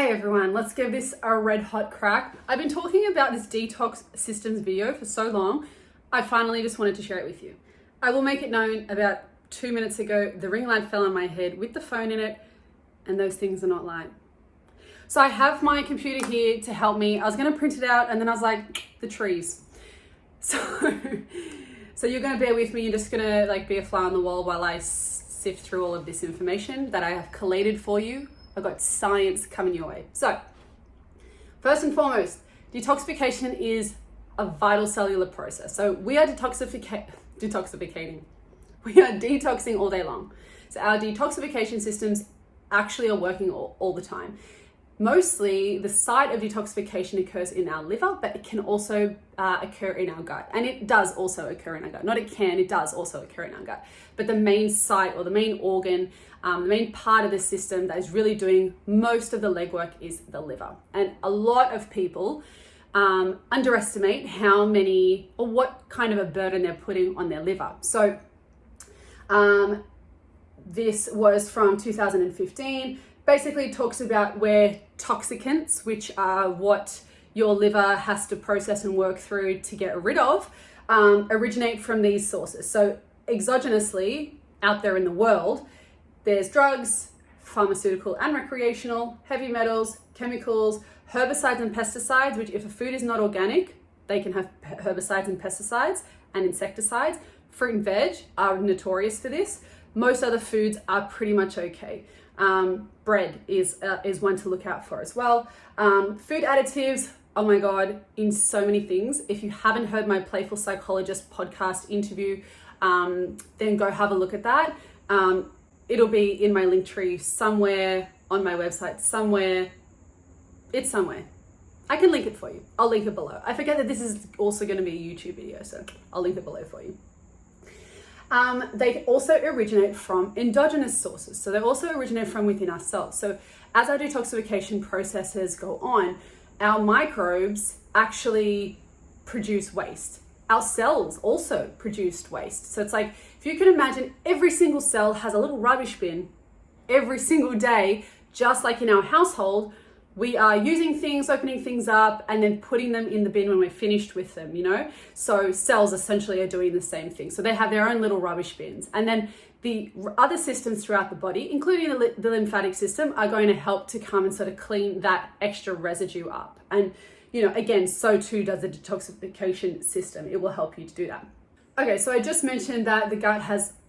Hey everyone, let's give this a red hot crack. I've been talking about this detox systems video for so long, I finally just wanted to share it with you. I will make it known about 2 minutes ago, the ring light fell on my head with the phone in it, and those things are not light. So I have my computer here to help me. I was gonna print it out and then I was like, the trees. So you're gonna bear with me. You're just gonna be a fly on the wall while I sift through all of this information that I have collated for you. I've got science coming your way. So first and foremost, detoxification is a vital cellular process. So we are detoxifying. We are detoxing all day long. So our detoxification systems actually are working all the time. Mostly the site of detoxification occurs in our liver, but it can also occur in our gut. And it does also occur in our gut. Not it can, it does also occur in our gut. But the main site or the main organ, the main part of the system that is really doing most of the legwork is the liver. And a lot of people underestimate how many or what kind of a burden they're putting on their liver. So this was from 2015. Basically talks about where toxicants, which are what your liver has to process and work through to get rid of, originate from these sources. So exogenously out there in the world, there's drugs, pharmaceutical and recreational, heavy metals, chemicals, herbicides and pesticides, which if a food is not organic, they can have herbicides and pesticides and insecticides. Fruit and veg are notorious for this. Most other foods are pretty much okay. Bread is one to look out for as well. Food additives, oh my God, in so many things. If you haven't heard my Playful Psychologist podcast interview, then go have a look at that. It'll be in my link tree somewhere on my website, somewhere. It's somewhere. I can link it for you. I'll link it below. I forget that this is also going to be a YouTube video, so I'll link it below for you. They also originate from endogenous sources. So they also originate from within ourselves. So as our detoxification processes go on, our microbes actually produce waste. Our cells also produce waste. So it's like, if you can imagine, every single cell has a little rubbish bin every single day, just like in our household. We are using things, opening things up, and then putting them in the bin when we're finished with them, you know? So cells essentially are doing the same thing. So they have their own little rubbish bins. And then the other systems throughout the body, including the lymphatic system, are going to help to come and sort of clean that extra residue up. And, you know, again, so too does the detoxification system. It will help you to do that. Okay, so I just mentioned that the gut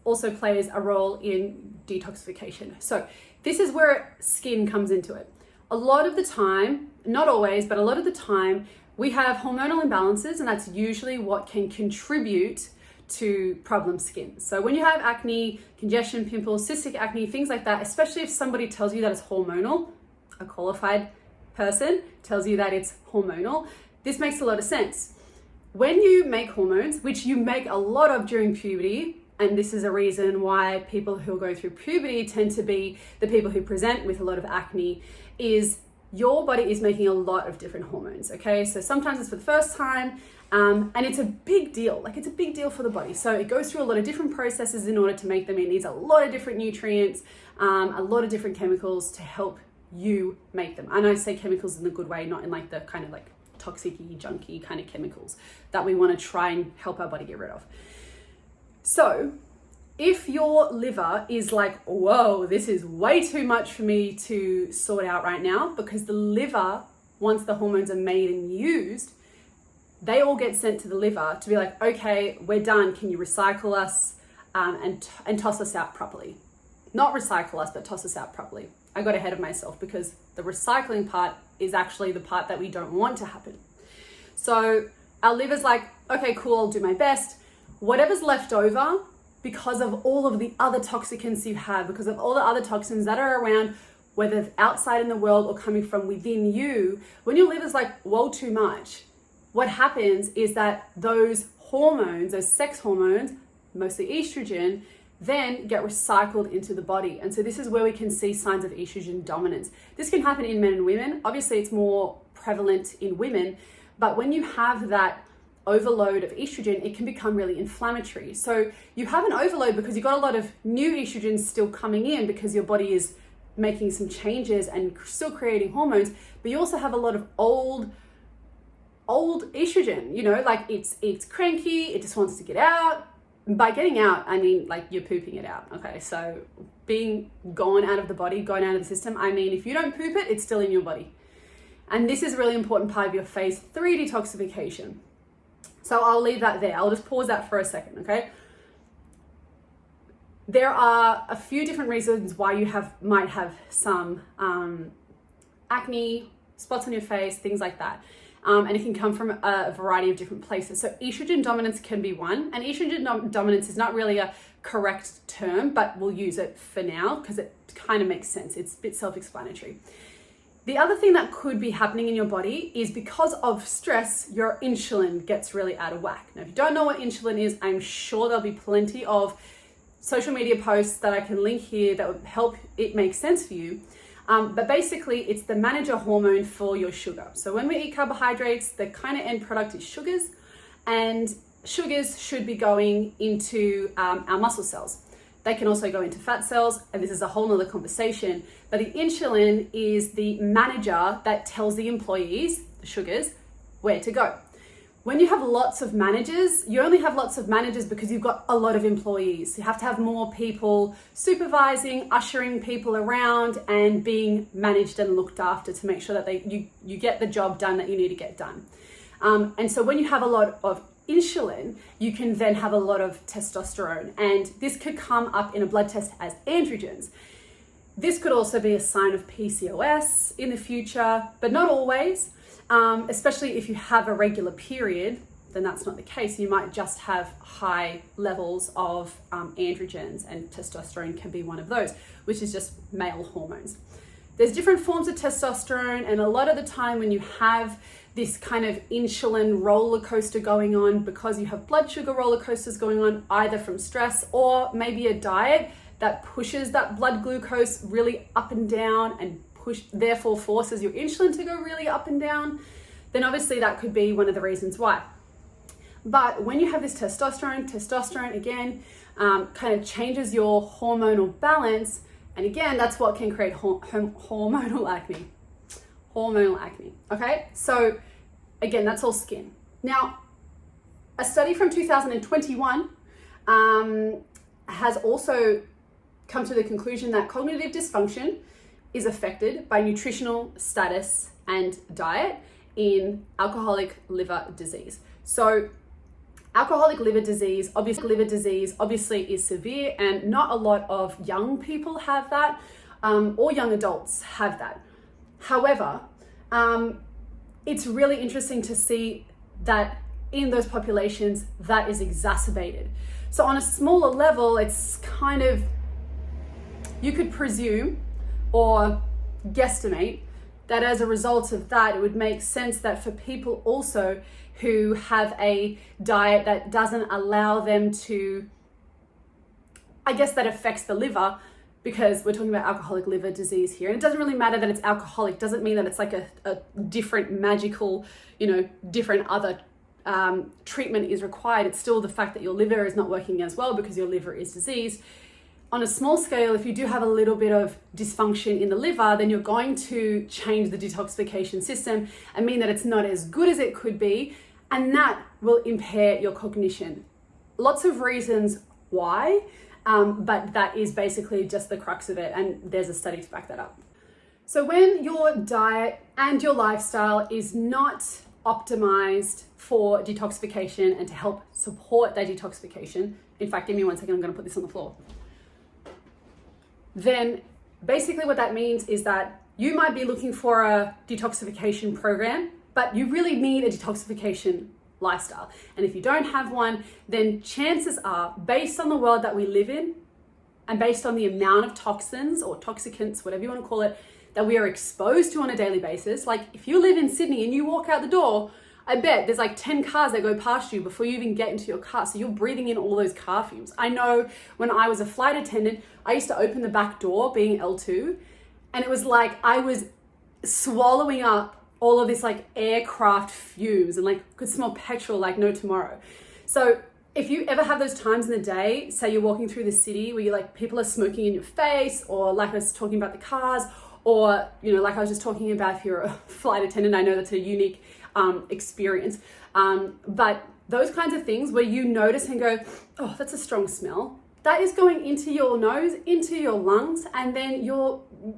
also plays a role in detoxification. So this is where skin comes into it. A lot of the time, not always, but a lot of the time, we have hormonal imbalances, and that's usually what can contribute to problem skin. So when you have acne, congestion, pimples, cystic acne, things like that, especially if somebody tells you that it's hormonal, a qualified person tells you that it's hormonal, this makes a lot of sense. When you make hormones, which you make a lot of during puberty, and this is a reason why people who go through puberty tend to be the people who present with a lot of acne, is your body is making a lot of different hormones, okay? So sometimes it's for the first time, and it's a big deal. It's a big deal for the body. So it goes through a lot of different processes in order to make them. It needs a lot of different nutrients, a lot of different chemicals to help you make them. And I say chemicals in the good way, not in the kind of toxic-y, junky kind of chemicals that we want to try and help our body get rid of. So if your liver is like, whoa, this is way too much for me to sort out right now, because the liver, once the hormones are made and used, they all get sent to the liver to be like, okay, we're done. Can you recycle us and toss us out properly? Not recycle us, but toss us out properly. I got ahead of myself because the recycling part is actually the part that we don't want to happen. So our liver's like, okay, cool, I'll do my best. Whatever's left over, because of all of the other toxicants you have, because of all the other toxins that are around, whether outside in the world or coming from within you, when your liver's like, whoa, too much, what happens is that those hormones, those sex hormones, mostly estrogen, then get recycled into the body. And so this is where we can see signs of estrogen dominance. This can happen in men and women. Obviously, it's more prevalent in women, but when you have that overload of estrogen, it can become really inflammatory. So you have an overload because you've got a lot of new estrogen still coming in because your body is making some changes and still creating hormones, but you also have a lot of old estrogen, you know, like it's cranky, it just wants to get out. By getting out, I mean like you're pooping it out, okay? So being gone out of the body, gone out of the system, I mean if you don't poop it, it's still in your body. And this is a really important part of your phase 3 detoxification. So I'll leave that there. I'll just pause that for a second, okay? There are a few different reasons why you might have some acne, spots on your face, things like that. And it can come from a variety of different places. So estrogen dominance can be one. And estrogen dominance is not really a correct term, but we'll use it for now because it kind of makes sense. It's a bit self-explanatory. The other thing that could be happening in your body is because of stress, your insulin gets really out of whack. Now, if you don't know what insulin is, I'm sure there'll be plenty of social media posts that I can link here that would help it make sense for you. But basically, it's the manager hormone for your sugar. So when we eat carbohydrates, the kind of end product is sugars, and sugars should be going into our muscle cells. They can also go into fat cells, and this is a whole nother conversation. But the insulin is the manager that tells the employees, the sugars, where to go. When you have lots of managers, you only have lots of managers because you've got a lot of employees. You have to have more people supervising, ushering people around, and being managed and looked after to make sure that you get the job done that you need to get done. And so when you have a lot of insulin, you can then have a lot of testosterone, and this could come up in a blood test as androgens. This could also be a sign of PCOS in the future, but not always. Especially if you have a regular period, then that's not the case. You might just have high levels of androgens, and testosterone can be one of those, which is just male hormones. There's different forms of testosterone, and a lot of the time when you have this kind of insulin roller coaster going on, because you have blood sugar roller coasters going on, either from stress or maybe a diet that pushes that blood glucose really up and down and therefore forces your insulin to go really up and down, then obviously that could be one of the reasons why. But when you have this testosterone again kind of changes your hormonal balance, and again, that's what can create hormonal acne. Hormonal acne, okay? So again, that's all skin. Now, a study from 2021 has also come to the conclusion that cognitive dysfunction is affected by nutritional status and diet in alcoholic liver disease. So alcoholic liver disease obviously is severe, and not a lot of young people have that, or young adults have that. However, it's really interesting to see that in those populations that is exacerbated. So on a smaller level, it's kind of, you could presume or guesstimate that as a result of that, it would make sense that for people also who have a diet that doesn't allow them to, I guess that affects the liver, because we're talking about alcoholic liver disease here. And it doesn't really matter that it's alcoholic, doesn't mean that it's like a different magical, different other treatment is required. It's still the fact that your liver is not working as well because your liver is diseased. On a small scale, if you do have a little bit of dysfunction in the liver, then you're going to change the detoxification system and mean that it's not as good as it could be, and that will impair your cognition. Lots of reasons why, but that is basically just the crux of it, and there's a study to back that up. So when your diet and your lifestyle is not optimized for detoxification and to help support that detoxification, in fact, give me 1 second, I'm gonna put this on the floor. Then basically what that means is that you might be looking for a detoxification program, but you really need a detoxification lifestyle. And if you don't have one, then chances are, based on the world that we live in and based on the amount of toxins or toxicants, whatever you want to call it, that we are exposed to on a daily basis, like if you live in Sydney and you walk out the door, I bet there's like 10 cars that go past you before you even get into your car. So you're breathing in all those car fumes. I know when I was a flight attendant, I used to open the back door being L2, and it was like I was swallowing up all of this like aircraft fumes and like could smell petrol like no tomorrow. So if you ever have those times in the day, say you're walking through the city where people are smoking in your face, or like I was talking about the cars, or, like I was just talking about if you're a flight attendant, I know that's a unique experience. But those kinds of things where you notice and go, oh, that's a strong smell. That is going into your nose, into your lungs, and then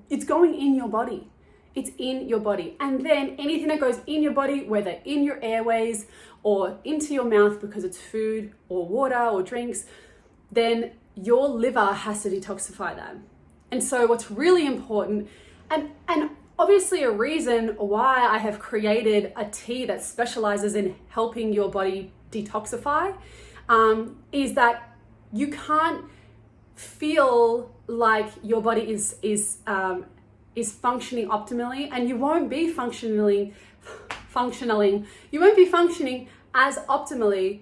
it's going in your body. It's in your body. And then anything that goes in your body, whether in your airways or into your mouth because it's food or water or drinks, then your liver has to detoxify that. And so what's really important, and obviously a reason why I have created a tea that specializes in helping your body detoxify, is that you can't feel like your body is functioning optimally, and you won't be functioning as optimally,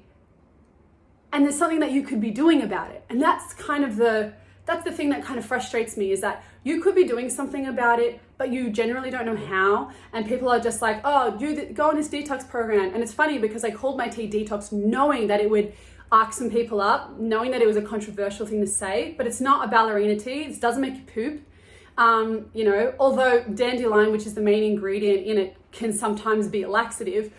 and there's something that you could be doing about it. And that's the thing that kind of frustrates me, is that you could be doing something about it, but you generally don't know how. And people are just like, oh, go on this detox program. And it's funny because I called my tea detox knowing that it would arc some people up, knowing that it was a controversial thing to say, but it's not a ballerina tea. It doesn't make you poop. Although dandelion, which is the main ingredient in it, can sometimes be a laxative,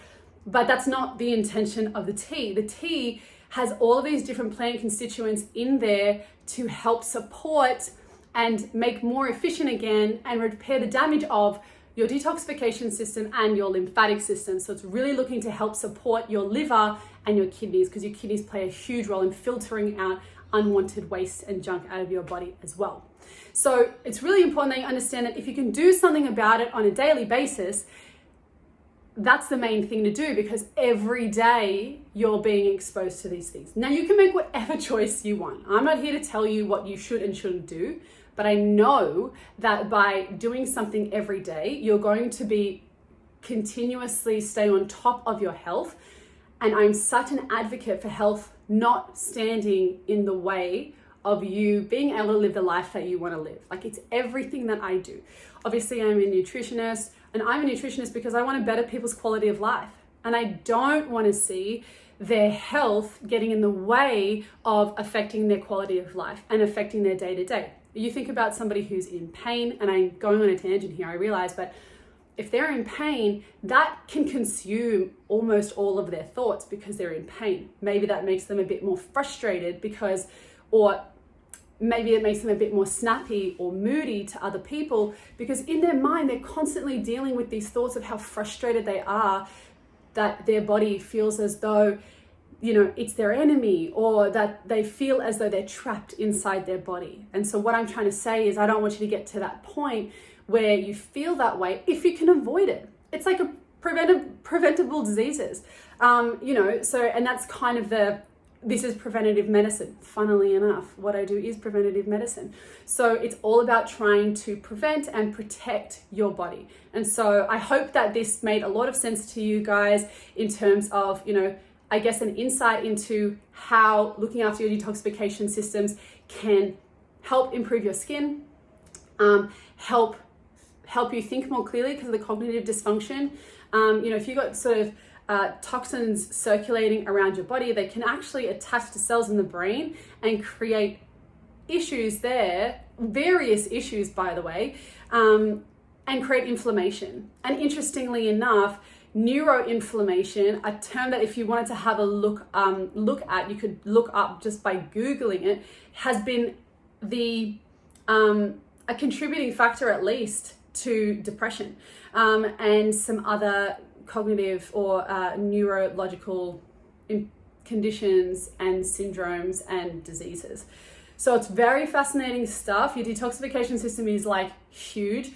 but that's not the intention of the tea. The tea has all of these different plant constituents in there to help support and make more efficient again and repair the damage of your detoxification system and your lymphatic system. So it's really looking to help support your liver and your kidneys, because your kidneys play a huge role in filtering out unwanted waste and junk out of your body as well. So it's really important that you understand that if you can do something about it on a daily basis, that's the main thing to do, because every day you're being exposed to these things. Now you can make whatever choice you want. I'm not here to tell you what you should and shouldn't do, but I know that by doing something every day, you're going to be continuously stay on top of your health. And I'm such an advocate for health not standing in the way of you being able to live the life that you want to live. Like, it's everything that I do. Obviously, I'm a nutritionist, and I'm a nutritionist because I want to better people's quality of life. And I don't want to see their health getting in the way of affecting their quality of life and affecting their day-to-day. You think about somebody who's in pain, and I'm going on a tangent here, I realize, but if they're in pain, that can consume almost all of their thoughts because they're in pain. Maybe that makes them a bit more frustrated or maybe it makes them a bit more snappy or moody to other people, because in their mind, they're constantly dealing with these thoughts of how frustrated they are, that their body feels as though, it's their enemy, or that they feel as though they're trapped inside their body. And so what I'm trying to say is, I don't want you to get to that point where you feel that way if you can avoid it. It's like a preventable diseases, and that's kind of this is preventative medicine. Funnily enough, what I do is preventative medicine. So it's all about trying to prevent and protect your body. And so I hope that this made a lot of sense to you guys in terms of, I guess, an insight into how looking after your detoxification systems can help improve your skin, help you think more clearly because of the cognitive dysfunction. If you've got sort of toxins circulating around your body, they can actually attach to cells in the brain and create issues there, various issues, by the way, and create inflammation. And interestingly enough, neuroinflammation, a term that if you wanted to have a look at, you could look up just by Googling it, has been a contributing factor at least to depression and some other cognitive or neurological conditions and syndromes and diseases. So it's very fascinating stuff. Your detoxification system is like huge.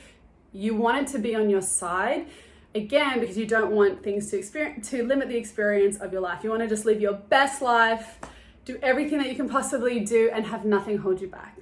You want it to be on your side, again, because you don't want things to limit the experience of your life. You want to just live your best life, do everything that you can possibly do, and have nothing hold you back.